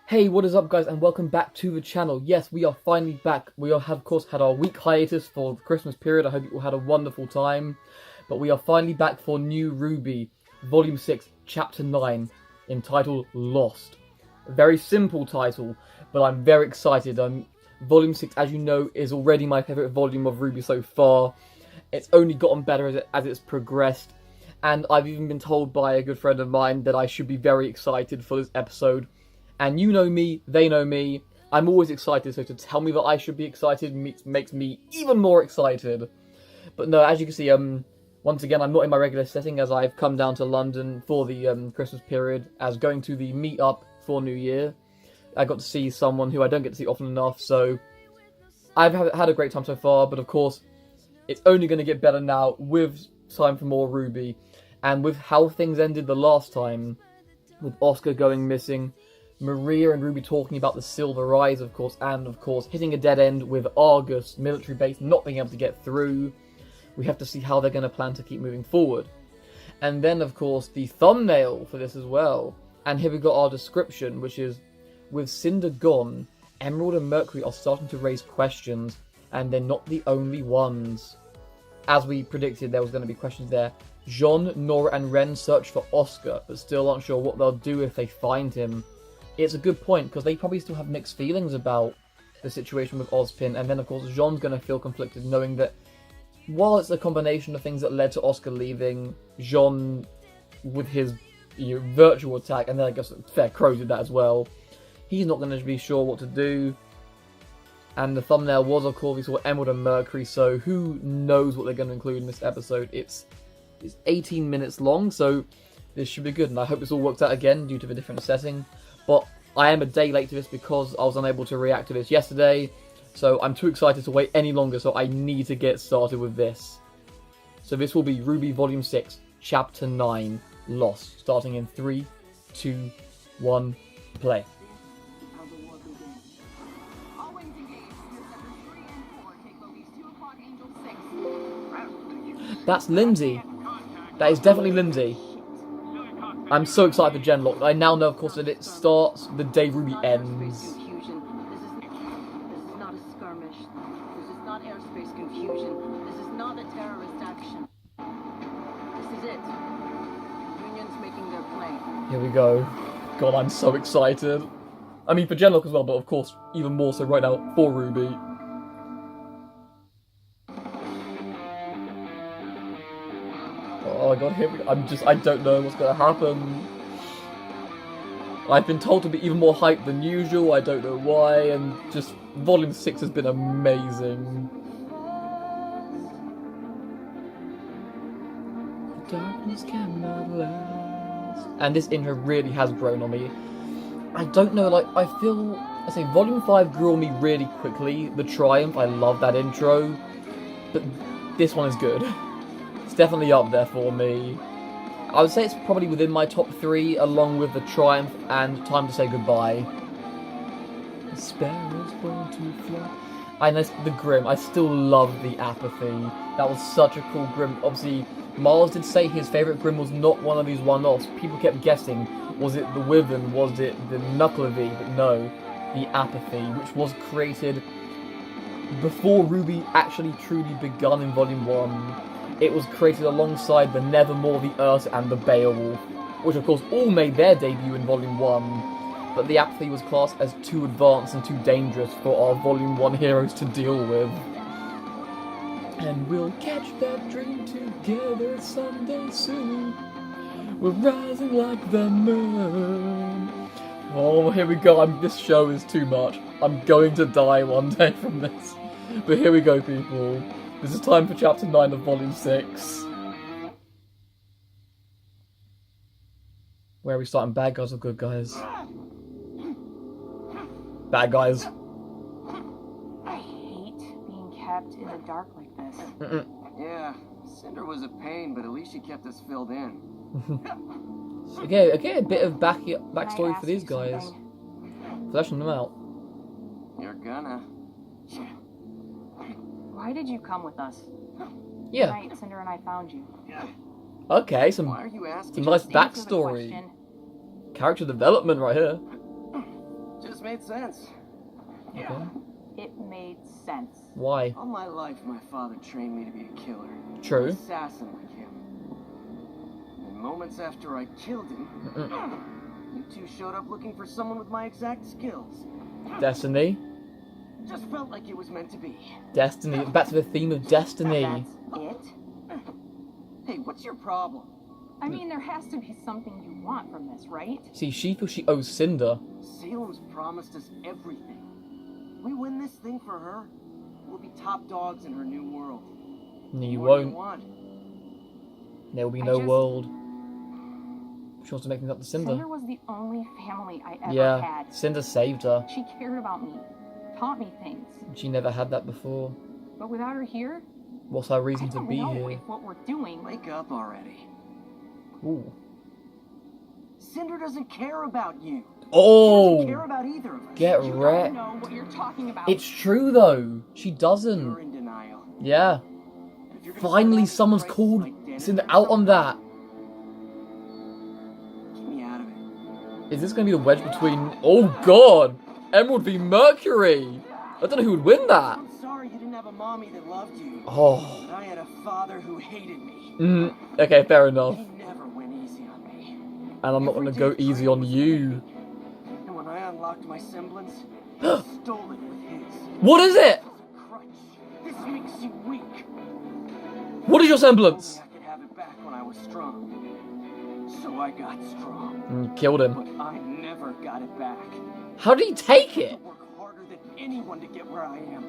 Hey, what is up guys, and welcome back to the channel. Yes, we are finally back. We have of course had our week hiatus for the Christmas period. I hope you all had a wonderful time. But we are finally back for new RWBY, Volume 6, Chapter 9, entitled Lost. A very simple title, but I'm very excited. Volume 6, as you know, is already my favourite volume of RWBY so far. It's only gotten better as it's progressed. And I've even been told by a good friend of mine that I should be very excited for this episode. And you know me, they know me, I'm always excited, so to tell me that I should be excited makes me even more excited. But no, as you can see, once again, I'm not in my regular setting as I've come down to London for the Christmas period, as going to the meet-up for New Year. I got to see someone who I don't get to see often enough, so I've had a great time so far, but of course, it's only going to get better now with time for more RWBY, and with how things ended the last time, with Oscar going missing, Maria and RWBY talking about the Silver Eyes, of course, and of course hitting a dead end with Argus military base not being able to get through. We have to see how they're going to plan to keep moving forward. And then, of course, the thumbnail for this as well. And here we got our description, which is, with Cinder gone, Emerald and Mercury are starting to raise questions, and they're not the only ones. As we predicted, there was going to be questions there. Jean, Nora, and Ren search for Oscar, but still aren't sure what they'll do if they find him. It's a good point, because they probably still have mixed feelings about the situation with Ozpin, and then of course Jean's going to feel conflicted knowing that while it's a combination of things that led to Oscar leaving, Jean with his virtual attack, and then I guess Fair Crow did that as well, he's not going to be sure what to do. And the thumbnail was, of course, we saw Emerald and Mercury, so who knows what they're going to include in this episode. It's 18 minutes long, so this should be good, and I hope this all works out again due to the different setting. But I am a day late to this because I was unable to react to this yesterday, so I'm too excited to wait any longer, so I need to get started with this. So this will be RWBY Volume 6, Chapter 9, Lost, starting in 3, 2, 1, play. That's Lindsay. That is definitely Lindsay. I'm so excited for Genlock. I now know, of course, that it starts the day RWBY ends. This is not a skirmish. This is not airspace confusion. This is not a terrorist action. This is it. Union's making their plane. Here we go. God, I'm so excited. I mean, for Genlock as well, but of course, even more so right now for RWBY. Oh my god, here we go. I don't know what's going to happen. I've been told to be even more hyped than usual, I don't know why, and just Volume 6 has been amazing. The darkness cannot last. And this intro really has grown on me. I don't know, like, I say Volume 5 grew on me really quickly. The Triumph, I love that intro. But this one is good. It's definitely up there for me. I would say it's probably within my top 3, along with the Triumph and Time to Say Goodbye. The sparrows born to fly. I know the Grim. I still love the Apathy. That was such a cool Grim. Obviously, Miles did say his favourite Grim was not one of these one-offs. People kept guessing. Was it the Wyvern? Was it the Knucklevi? But no, the Apathy, which was created before RWBY actually truly begun in Volume 1. It was created alongside the Nevermore, the Ursa, and the Beowulf, which of course all made their debut in Volume 1, but the Apathy was classed as too advanced and too dangerous for our Volume 1 heroes to deal with. And we'll catch that dream together someday soon. We're rising like the moon. Oh, here we go. This show is too much. I'm going to die one day from this. But here we go, people. This is time for Chapter 9 of Volume 6. Where are we starting? Bad guys or good guys? Bad guys. I hate being kept in the dark like this. Yeah, Cinder was a pain, but at least she kept us filled in. Okay, a bit of backstory for these guys. Fleshing them out. You're gonna. Why did you come with us? Yeah. Tonight, Cinder and I found you. Okay, Why some are you asking? nice Just answer the backstory. question. Character development right here. Just made sense. Okay. It made sense. Why? All my life, my father trained me to be a killer. True. An assassin like him. And moments after I killed him, you two showed up looking for someone with my exact skills. Destiny. Just felt like it was meant to be. Destiny. Back to the theme of destiny. That's it? Hey, what's your problem? I mean, there has to be something you want from this, right? See, she feels she owes Cinder. Salem's promised us everything. We win this thing for her, we'll be top dogs in her new world. No, you What do won't. want? There will be I no just- world. She wants to make things up to Cinder. Cinder was the only family I ever Yeah, had. Cinder saved her. She cared about me, taught me things. She never had that before. But without her here, What's her I reason to don't be know here? if what we're doing. Wake up already. Ooh. Cinder doesn't care about you. She Oh! doesn't care about either of us. Get You wrecked. don't know what you're talking about. It's true though. She You're doesn't. in denial. Yeah. And if you're gonna Finally, start asking someone's prices called like dinner Cinder or out on something, that. Keep me out of it. Is this going to be the wedge between... Oh god! Emerald v Mercury! I don't know who would win that. I'm sorry you didn't have a mommy that loved you. Oh. But I had a father who hated me. Okay, fair enough. He never went easy on me. And I'm not going to go easy on you. And when I unlocked my semblance, he stole it with his. What is it? Crutch. This makes you weak. What is your semblance? Only I could have it back when I was strong. So I got strong. And you killed him. But I never got it back. How did he take I it? work harder than anyone to get where I am.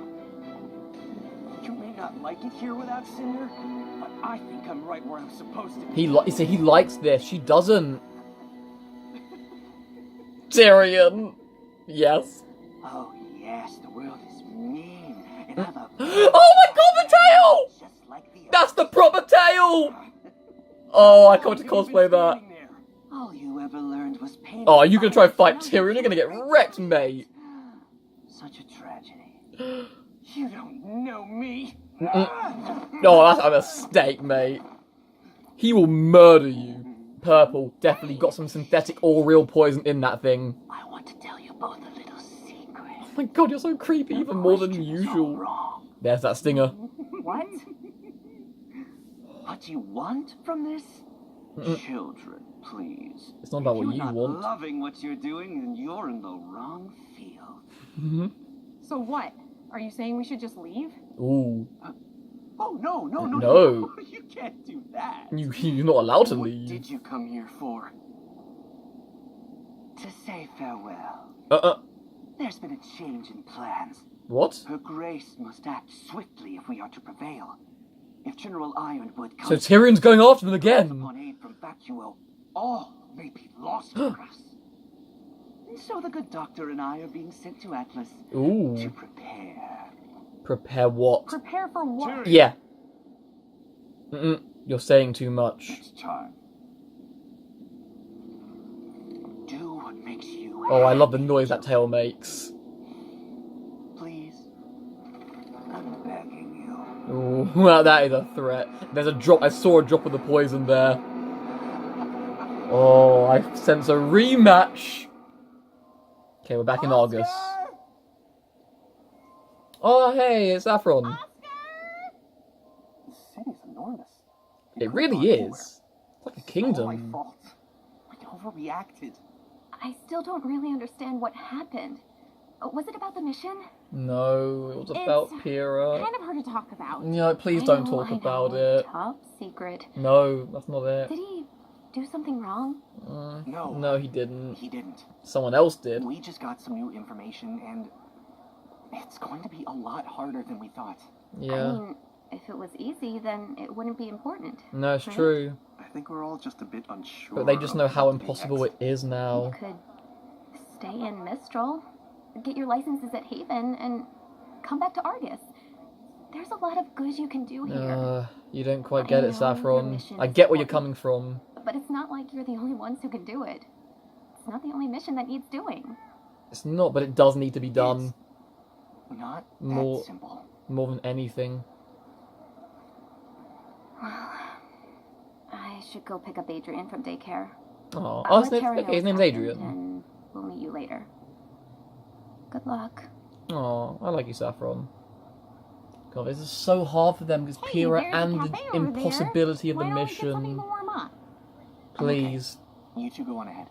You may not like it here without Cinder, but I think I'm right where I'm supposed to be. He likes this. She doesn't. Tyrion. Yes. Oh yes, the world is mean, and I'm a Oh my god, the tail! just like the That's the proper tail! Oh, I can't cosplay that. All you ever learned was pain. Oh, are you gonna try and fight Tyrion? You're gonna get wrecked, mate. Such a tragedy. You don't know me. Oh, that's a mistake, mate. He will murder you. Purple definitely got some synthetic or real poison in that thing. I want to tell you both a little secret. Oh my god, you're so creepy, even more than usual. Wrong. There's that stinger. What? What you want from this? Children, please. It's not about If what you're you not want. loving what you're doing, then you're in the wrong field. So what? Are you saying we should just leave? Ooh. Oh no. No. You can't do that. You're not allowed to What leave. did you come here for? To say farewell. There's been a change in plans. What? Her Grace must act swiftly if we are to prevail. If General Ironwood So comes Tyrion's going after them again. upon aid from Vacuo, all may be lost for us. And so the good doctor and I are being sent to Atlas to Ooh. prepare. Prepare what? Prepare for what? Yeah. You're saying too much. It's time. Do what makes you Oh, I love the happy. noise that tail makes. Please. I'm begging you. Ooh, well, that is a threat. There's a drop. I saw a drop of the poison there. Oh, I sense a rematch. Okay, we're back in Argus. Oh, hey, it's Saffron. This city's enormous. It really is. It's like a It's all my kingdom. fault. I overreacted. I still don't really understand what happened. Was it about the mission? No, it was about It's Pyrrha. Kind of hard to talk about. No, please I don't know, talk I know. about it. Top secret. No, that's not it. Did he do something wrong? No. No, he didn't. He didn't. Someone else did. We just got some new information, and it's going to be a lot harder than we thought. I Yeah. mean, if it was easy, then it wouldn't be important. No, it's right? true. I think we're all just a bit unsure. But they just know how of what to impossible expect. it is now. You could stay in Mistral, get your licenses at Haven, and come back to Argus. There's a lot of good you can do here. You don't quite I get know it, your Saffron. mission I is get where you're important. coming from. But it's not like you're the only ones who can do it. It's not the only mission that needs doing. It's not, but it does need to be done. Not that More- simple. More than anything. Well, I should go pick up Adrian from daycare. Oh, I'll his let Terry know okay, his what's name's happened, Adrian. And we'll meet you later. Good luck. Oh, I like you, Saffron. God, this is so hard for them because Pyrrha there's a and the cafe over there. impossibility of the Why don't we get something mission. to warm up? Please. You two go on ahead.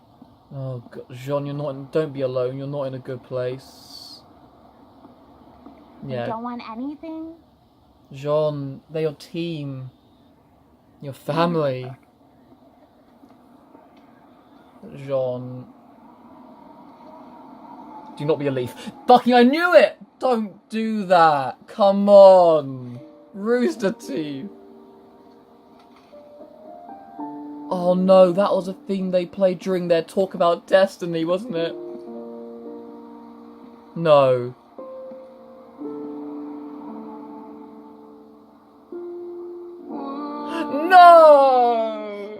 Oh God, Jean, you're not. Don't be alone. You're not in a good place. You Yeah, don't want anything? Jean, they're your team. Your family. Jean. Do not be a leaf. Fucking, I knew it! Don't do that. Come on. Rooster Teeth. Oh no, that was a thing they played during their talk about Destiny, wasn't it? No. No!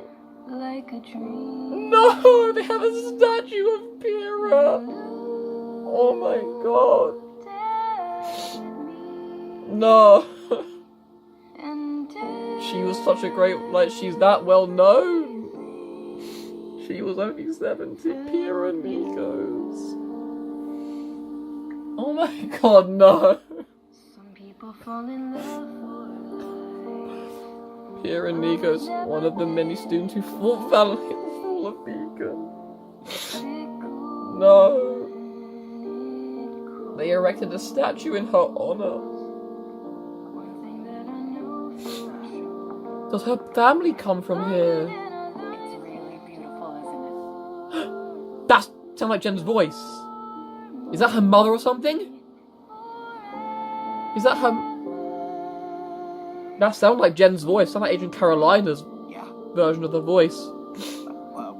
Like a dream. No! They have a statue of Pyrrha! Oh my god. No! She was such a great, like, she's that well known. She was only 70. Pyrrha Nikos. Oh my god, no. Some people fall in love for Pyrrha Nikos, one of the many students who fought valiantly in the fall of Beacon. No. They erected a statue in her honor. one thing that I know for sure. Does her family come from here? It's really beautiful, isn't it? That sounds like Jen's voice. Is that her mother or something? Is that her... That sounds like Jen's voice. Sounds like Agent Carolina's Yeah. version of the voice.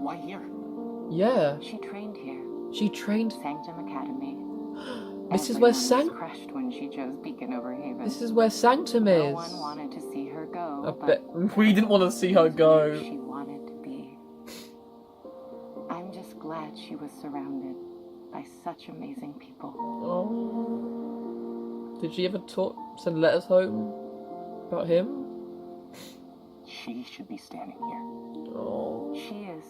Why here? Yeah. She trained here, She trained... Sanctum Academy. This is where Everyone was crushed when she chose Beacon over Haven. This is where Sanctum No is. one wanted to see her go, I but bet we didn't want to see her go. she wanted to be. I'm just glad she was surrounded by such amazing people. Oh. Did she ever send letters home about him? She should be standing here. Oh. She is.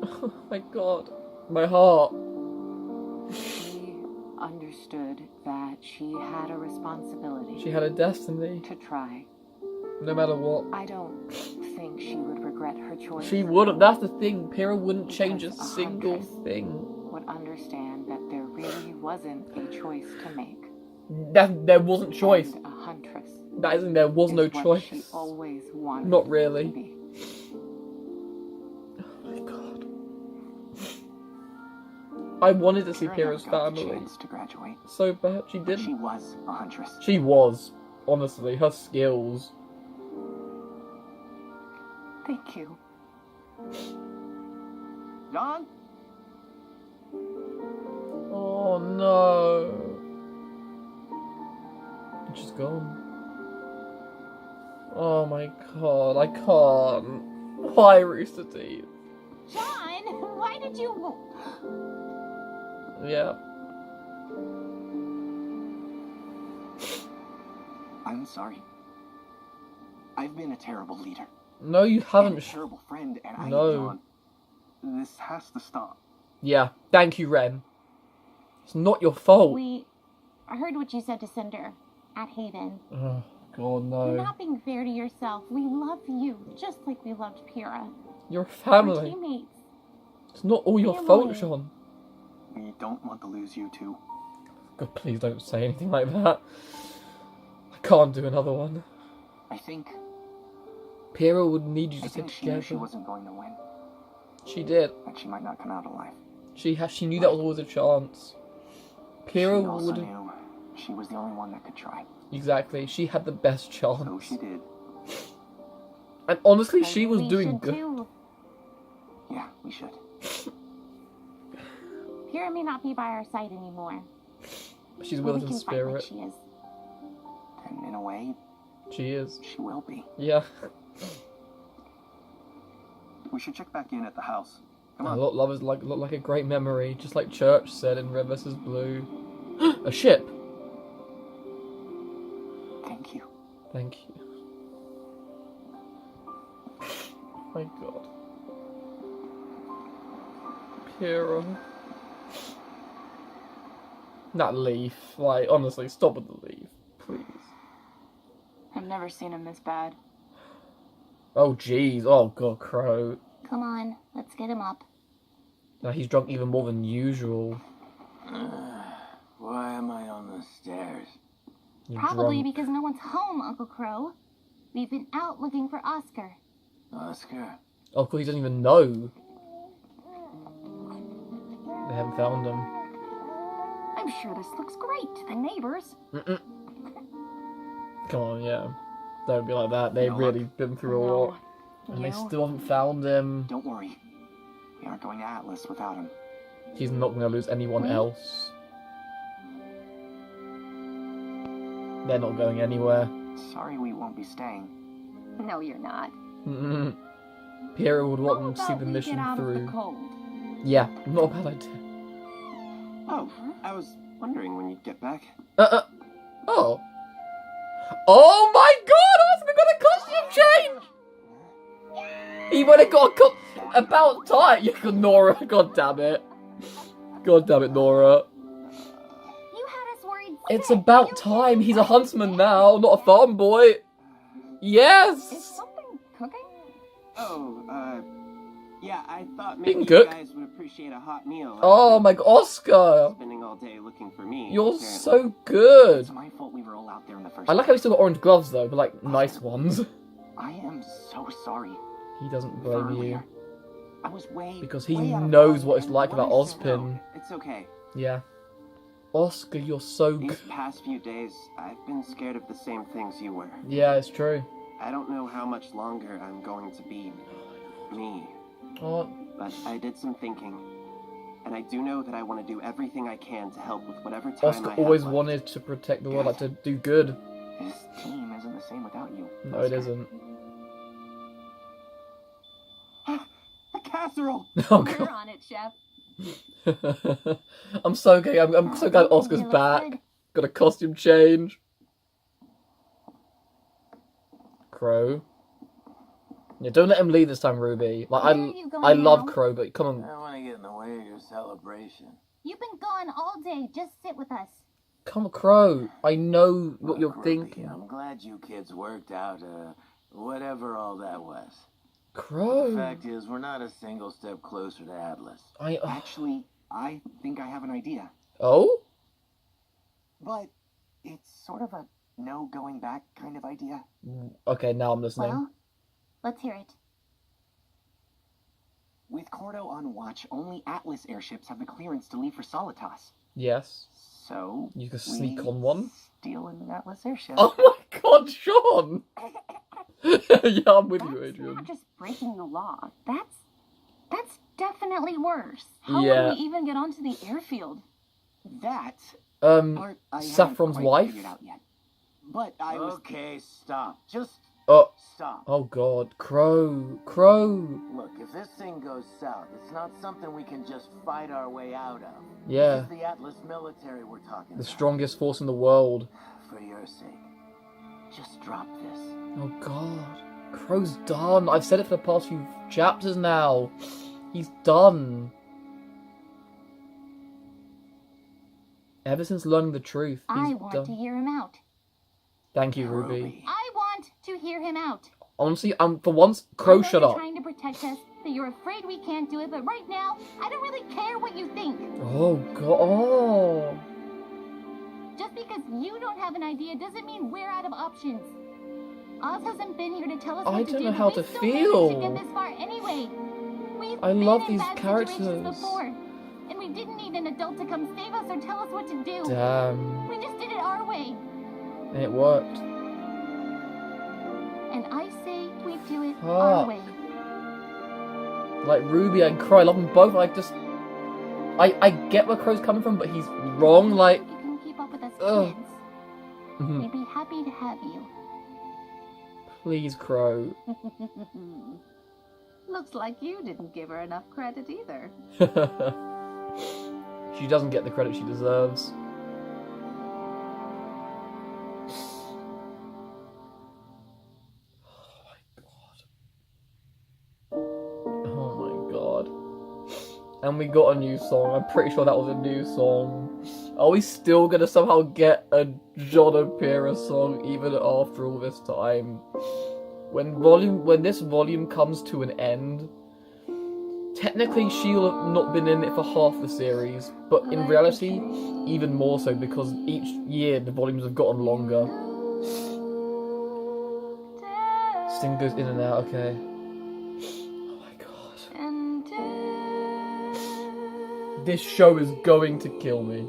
Oh my god. My heart. She understood that she had a responsibility She had a destiny. to try. No matter what. I don't think she would regret her choice. She wouldn't. That's the thing. Pyrrha wouldn't change a Because a single huntress thing. would understand that there really wasn't a choice to make. There wasn't choice. And a huntress That isn't. There was no is what choice. she always wanted Not to really. be. Oh my god. I wanted to see Pyrrha Pyrrha's never got the family chance to graduate. so bad. She She didn't. was a huntress. She was. Honestly, her skills. Thank you. John? Oh no. She's gone. Oh my god, I can't. Why, Rooster Teeth? John, why did you... Yeah. I'm sorry. I've been a terrible leader. No, you And haven't. a terrible friend, and No. John. This has to stop. Yeah, thank you, Ren. It's not your fault. I heard what you said to Cinder at Haven. Oh, God, You're no. not being fair to yourself. We love you, just like we loved Pyrrha. You're a We're family. teammates. It's not all your Family. fault, Sean. We don't want to lose you too. God, please don't say anything like that. I can't do another one. I think Pyrrha would need you to I sit think she knew she together. wasn't going to win. She did. That she might not come out alive. She knew that was always a chance. Pyrrha She also would knew she was the only one that could try. exactly. She had the best chance. So she did. And honestly, Maybe she was we doing should good. too. Yeah, we should. Pyrrha may not be by our side anymore. She's But with we us in can fight like spirit. she is. And in a way, She is. she will be. Yeah. We should check back in at the house. Come A on. lot lovers look like a great memory, just like Church said in Red vs. Blue. A ship. Thank you. Thank you. My God. Kira. That leaf. Like, honestly, stop with the leaf. Please. I've never seen him this bad. Oh, jeez. Oh, God, Crow. Come on, let's get him up. Now he's drunk even more than usual. Why am I on the stairs? You're Probably drunk. because no one's home, Uncle Crow. We've been out looking for Oscar. Oscar? Oh, cool, he doesn't even know. They haven't found him. I'm sure this looks great to the neighbors. Come on, yeah. Don't be like that. They've No, really been through a lot. And they still haven't found him. Don't worry. We aren't going to Atlas without him. He's not going to lose anyone else. They're not going anywhere. Sorry we won't be staying. No, you're not. Piero would want How them to see about the we mission get out of through. the cold? Yeah, not a bad idea. Oh, I was wondering when you'd get back. Oh. Oh my god, Oscar got a costume change! He would have got a about time. You got Nora, god damn it. God damn it, Nora. You had us worried. It's sick. about time. He's a huntsman now, not a farm boy. Is Yes! something cooking? Oh, yeah, I thought You maybe can you cook. guys would appreciate a hot meal. Oh after my god, Oscar! spending all day looking for me. You're apparently. so good. It's my fault we were all out there in the first I like how he's still got orange gloves though, but like nice ones. I am so sorry. He doesn't for blame you. earlier. I was way Because he way out of knows line, what it's and like what about I should know. Ozpin. It's okay. Yeah. Oscar, you're so good. These past few days, I've been scared of the same things you were. Yeah, it's true. I don't know how much longer I'm going to be me, Oh, but I did some thinking, and I do know that I want to do everything I can to help with whatever time Oscar I have always left. wanted to protect the world, like to do good. This team isn't the same without you. No, it isn't. The casserole! Oh We're god. on it, Chef. I'm so gay. I'm so glad Oscar's He looks back. good. Got a costume change. Crow. Yeah, don't let him leave this time, Ruby. Like Where are you going I love now? Crow, but come on, I don't want to get in the way of your celebration. You've been gone all day. Just sit with us. come on, Crow. I know what Look, you're Ruby, thinking. I'm glad you kids worked out, whatever all that was. The Crow. fact is, we're not a single step closer to Atlas. Actually, I think I have an idea. Oh? But it's sort of a no going back kind of idea. Okay, now I'm listening. Well, let's hear it. With Cordo on watch, only Atlas airships have the clearance to leave for Solitas. Yes. So You can sneak we on one. steal an Atlas airship. Oh my god, Sean! Yeah, I'm with you, That's Adrian. not just breaking the law. That's definitely worse. How Yeah. would we even get onto the airfield? That part I haven't Saffron's quite wife? figured out yet. But I was Okay, stop. Just Oh, stop. oh god, Crow, Crow. Look, if this thing goes south, it's not something we can just fight our way out of. Yeah, This is the Atlas military we're talking the about. strongest force in the world. For your sake, just drop this. Oh god, Crow's done. I've said it for the past few chapters now. He's done. Ever since learning the truth, he's I want done. to hear him out. Thank you, Ruby. I want to hear him out. Honestly, for once, Crow, I know shut you're up. trying to protect us, that you're afraid we can't do it, but right now, I don't really care what you think. Oh god, oh. Just because you don't have an idea doesn't mean we're out of options. Oz hasn't been here to tell us I what to don't do, know but how we to still feel. managed to get this far anyway. We've I been love in these bad characters. situations before, and we didn't need an adult to come save us or tell us what to do. Damn. We just did it our way. And it worked. And I say we do it Fuck. our way. Like Ruby and Crow, I love them both. I get where Crow's coming from, but he's wrong. Like, You can keep up with us Ugh. kids. mhm. We'd be happy to have you. Please, Crow. Looks like you didn't give her enough credit either. She doesn't get the credit she deserves. Oh my god. And we got a new song. I'm pretty sure that was a new song. Are we still gonna somehow get a John and Pyrrha song even after all this time? When this volume comes to an end, technically she'll have not been in it for half the series, but in reality, even more so because each year the volumes have gotten longer. Sting goes in and out, okay. Oh my god. This show is going to kill me.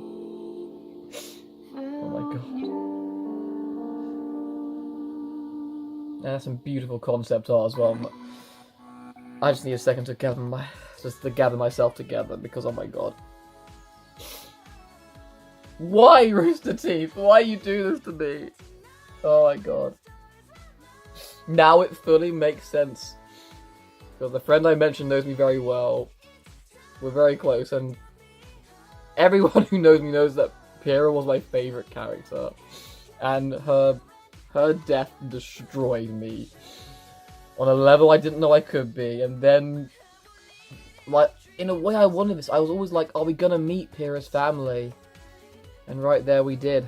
Oh my god. And that's some beautiful concept art as well. I just need a second to gather myself together because oh my god. Why, Rooster Teeth? Why you do this to me? Oh my god. Now it fully makes sense. Because the friend I mentioned knows me very well. We're very close, and everyone who knows me knows that Pyrrha was my favourite character. And her death destroyed me. On a level I didn't know I could be. And then, like, in a way I wanted this. I was always like, are we gonna meet Pyrrha's family? And right there we did.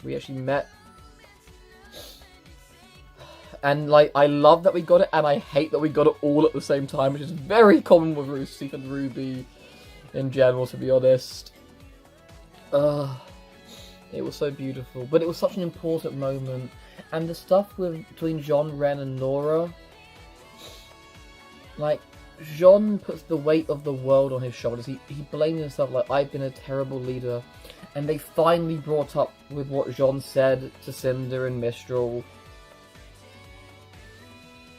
We actually met. And, like, I love that we got it, and I hate that we got it all at the same time, which is very common with Rooster Teeth and RWBY in general, to be honest. It was so beautiful. But it was such an important moment. And the stuff between Jean, Ren, and Nora, like, Jean puts the weight of the world on his shoulders. He blames himself, like, I've been a terrible leader. And they finally brought up with what Jean said to Cinder and Mistral.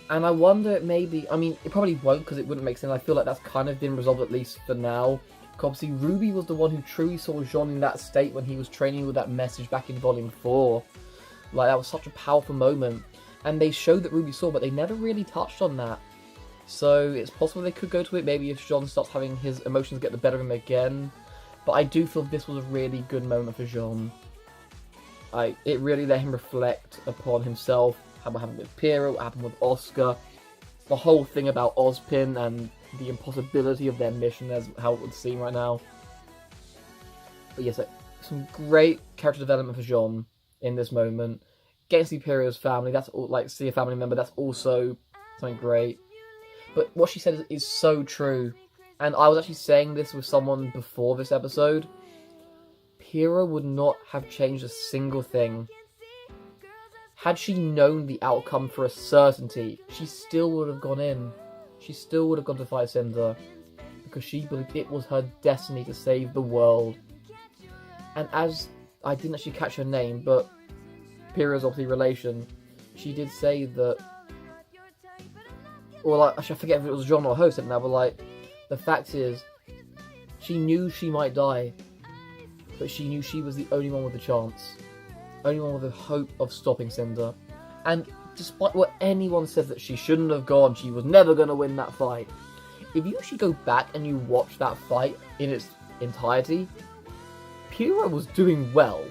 And I wonder, maybe, I mean, it probably won't because it wouldn't make sense. I feel like that's kind of been resolved, at least for now. Obviously, RWBY was the one who truly saw Jean in that state when he was training with that message back in Volume 4. Like, that was such a powerful moment. And they showed that RWBY saw, but they never really touched on that. So, it's possible they could go to it, maybe if Jean starts having his emotions get the better of him again. But I do feel this was a really good moment for Jean. It really let him reflect upon himself, what happened with Pyrrha, what happened with Oscar, the whole thing about Ozpin and the impossibility of their mission as how it would seem right now. But yes, some great character development for Jean in this moment. Getting to see Pyrrha's family, that's all, like, see a family member, that's also something great. But what she said is so true. And I was actually saying this with someone before this episode. Pyrrha would not have changed a single thing. Had she known the outcome for a certainty, she still would have gone in. She still would have gone to fight Cinder. Because she believed it was her destiny to save the world. And as, I didn't actually catch her name, but Pyrrha's obviously relation, she did say that, or like, I forget if it was John or her said now, but like, the fact is, she knew she might die, but she knew she was the only one with a chance. Only one with a hope of stopping Cinder. And despite what anyone said that she shouldn't have gone, she was never going to win that fight. If you actually go back and you watch that fight in its entirety, Pyrrha was doing well.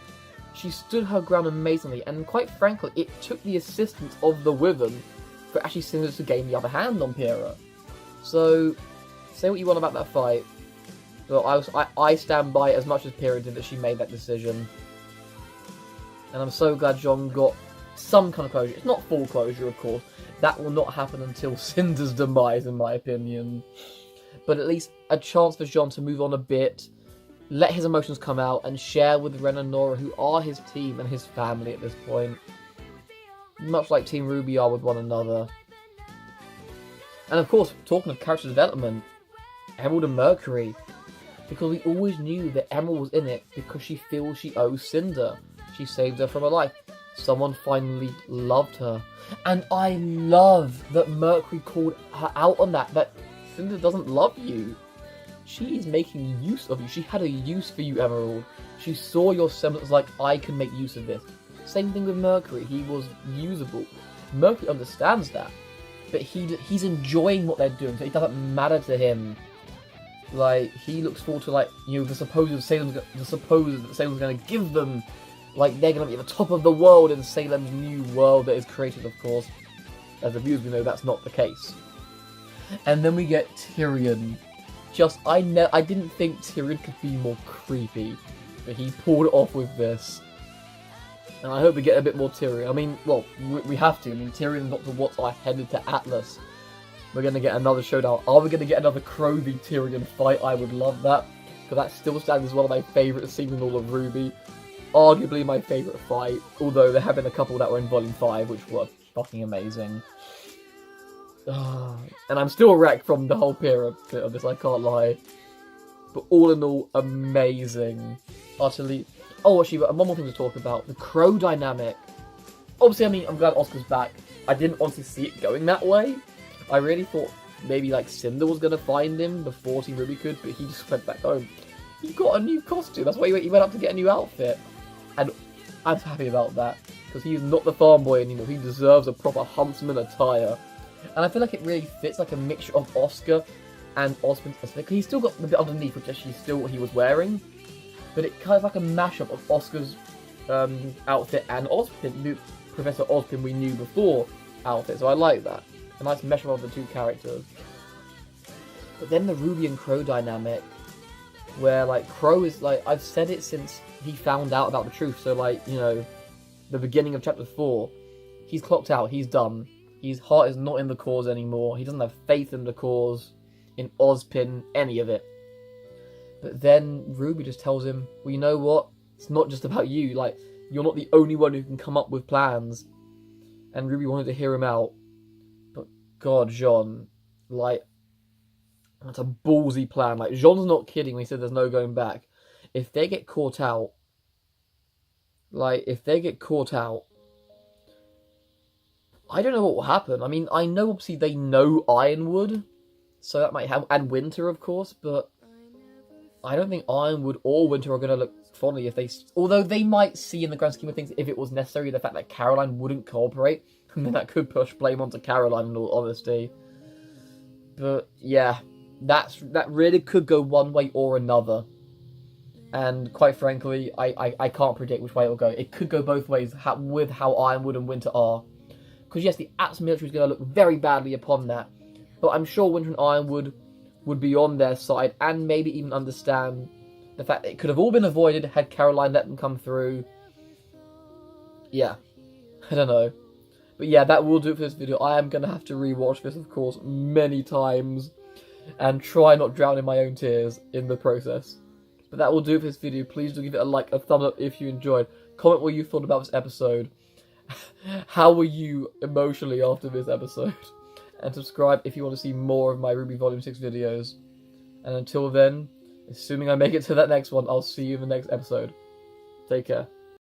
She stood her ground amazingly, and quite frankly, it took the assistance of the Wyvern for actually Cinder to gain the upper hand on Pyrrha. So, say what you want about that fight, but I stand by it as much as Pyrrha did that she made that decision. And I'm so glad John got some kind of closure. It's not full closure, of course. That will not happen until Cinder's demise, in my opinion. But at least a chance for John to move on a bit, let his emotions come out, and share with Ren and Nora, who are his team and his family at this point. Much like Team RWBY are with one another. And of course, talking of character development, Emerald and Mercury. Because we always knew that Emerald was in it because she feels she owes Cinder. She saved her from her life. Someone finally loved her. And I love that Mercury called her out on that Cinder doesn't love you. She is making use of you. She had a use for you, Emerald. She saw your semblance like, I can make use of this. Same thing with Mercury. He was usable. Mercury understands that. But he's enjoying what they're doing, so it doesn't matter to him. Like, he looks forward to, like, you know, the suppose that Salem's going to give them. Like, they're going to be at the top of the world in Salem's new world that is created, of course. As the viewers, we know that's not the case. And then we get Tyrion. I didn't think Tyrion could be more creepy, but he pulled it off with this. And I hope we get a bit more Tyrion. I mean, well, we have to. I mean, Tyrion and Dr. Watts are headed to Atlas. We're going to get another showdown. Are we going to get another Crow v Tyrion fight? I would love that. Because that still stands as one of my favourite scenes in all of RWBY. Arguably my favourite fight. Although there have been a couple that were in Volume 5, which were fucking amazing. And I'm still wrecked from the whole period of this, I can't lie. But all in all, amazing. Utterly. Oh, actually, one more thing to talk about. The Crow dynamic. Obviously, I mean, I'm glad Oscar's back. I didn't honestly see it going that way. I really thought maybe, like, Cinder was going to find him before Team RWBY could, but he just went back home. He got a new costume. That's why he went up to get a new outfit. And I'm happy about that. Because he's not the farm boy anymore. He deserves a proper huntsman attire. And I feel like it really fits, like, a mixture of Oscar and Osmond's aesthetic. He's still got the bit underneath, which actually is still what he was wearing. But it kind of like a mashup of Oscar's outfit and Professor Ozpin we knew before outfit. So I like that. A nice mesh of the two characters. But then the RWBY and Crow dynamic, where, like, Crow is, like, I've said it since he found out about the truth. So, like, you know, the beginning of Chapter 4, he's clocked out, he's done. His heart is not in the cause anymore. He doesn't have faith in the cause, in Ozpin, any of it. But then RWBY just tells him, well, you know what? It's not just about you. Like, you're not the only one who can come up with plans. And RWBY wanted to hear him out. But God, Jean, like, that's a ballsy plan. Like, Jean's not kidding when he said there's no going back. If they get caught out, I don't know what will happen. I mean, I know obviously they know Ironwood, so that might help, and Winter, of course, but I don't think Ironwood or Winter are going to look funny if they... Although they might see in the grand scheme of things, if it was necessary, the fact that Caroline wouldn't cooperate, and then that could push blame onto Caroline in all honesty. But, yeah, that really could go one way or another. And, quite frankly, I can't predict which way it will go. It could go both ways with how Ironwood and Winter are. Because, yes, the Axe military is going to look very badly upon that. But I'm sure Winter and Ironwood would be on their side and maybe even understand the fact that it could have all been avoided had Caroline let them come through. Yeah. I don't know. But yeah, that will do it for this video. I am going to have to rewatch this, of course, many times. And try not drown in my own tears in the process. But that will do it for this video. Please do give it a like, a thumbs up if you enjoyed. Comment what you thought about this episode. How were you emotionally after this episode? And subscribe if you want to see more of my RWBY Volume 6 videos. And until then, assuming I make it to that next one, I'll see you in the next episode. Take care.